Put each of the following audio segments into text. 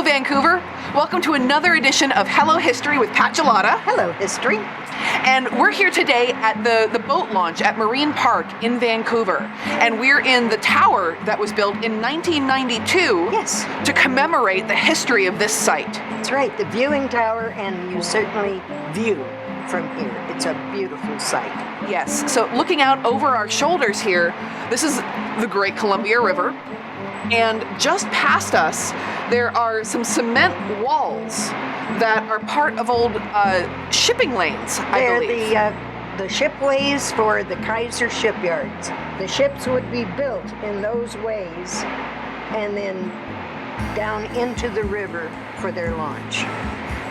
Vancouver. Welcome to another edition of Hello History with Pat Gelada. Hello, History. And we're here today at the boat launch at Marine Park in Vancouver. And we're in the tower that was built in 1992 Yes. to commemorate the history of this site. That's right, the viewing tower, and you certainly view from here. It's a beautiful sight. Yes, so looking out over our shoulders here, this is the Great Columbia River. And just past us, there are some cement walls that are part of old shipping lanes, I believe. They're the shipways for the Kaiser Shipyards. The ships would be built in those ways and then down into the river for their launch.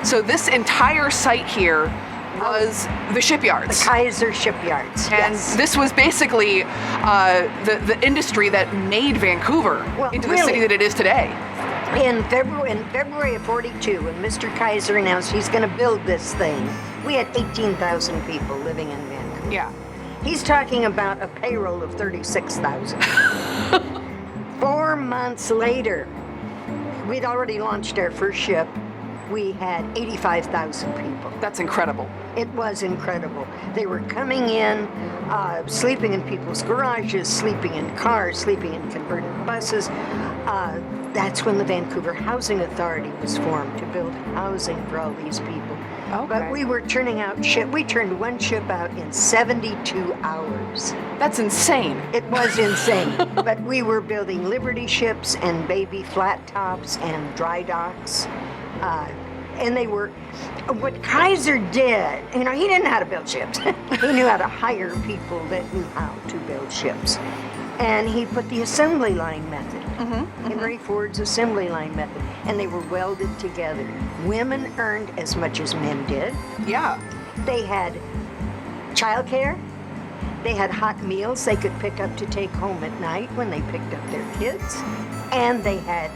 So this entire site here was the shipyards. The Kaiser Shipyards, And yes. this was basically the industry that made Vancouver into the city that it is today. In February of 42, when Mr. Kaiser announced he's going to build this thing, we had 18,000 people living in Vancouver. Yeah. He's talking about a payroll of 36,000. 4 months later, we'd already launched our first ship. We had 85,000 people. That's incredible. It was incredible. They were coming in, sleeping in people's garages, sleeping in cars, sleeping in converted buses. That's when the Vancouver Housing Authority was formed to build housing for all these people. Okay. But we were turning out we turned one ship out in 72 hours. That's insane. It was insane. But we were building Liberty ships and baby flat tops and dry docks. And they were, what Kaiser did, he didn't know how to build ships. He knew how to hire people that knew how to build ships. And he put the assembly line method, Henry Ford's assembly line method, and they were welded together. Women earned as much as men did. Yeah. They had childcare. They had hot meals they could pick up to take home at night when they picked up their kids. And they had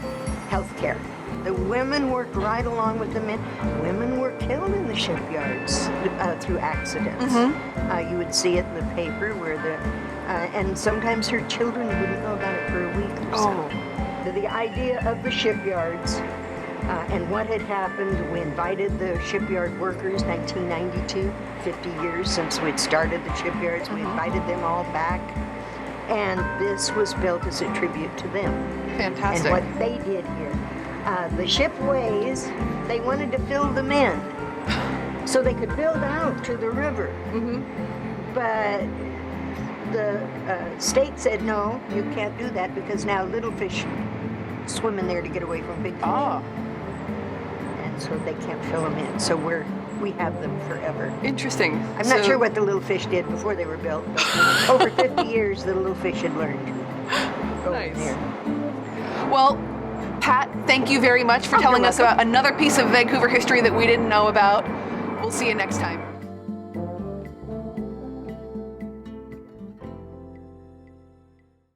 health care. The women worked right along with the men. Women were killed in the shipyards through accidents. You would see it in the paper where and sometimes her children wouldn't know about it for a week or so. The idea of the shipyards and what had happened, we invited the shipyard workers, 1992, 50 years since we'd started the shipyards, we invited them all back. And this was built as a tribute to them. Fantastic. And what they did here. The shipways, they wanted to fill them in so they could build out to the river. But the state said, no, you can't do that because now little fish swim in there to get away from big fish. And so they can't fill them in. So we have them forever. Interesting. I'm not sure what the little fish did before they were built, but over 50 years the little fish had learned to go in there. Well, Pat, thank you very much for telling us about another piece of Vancouver history that we didn't know about. We'll see you next time.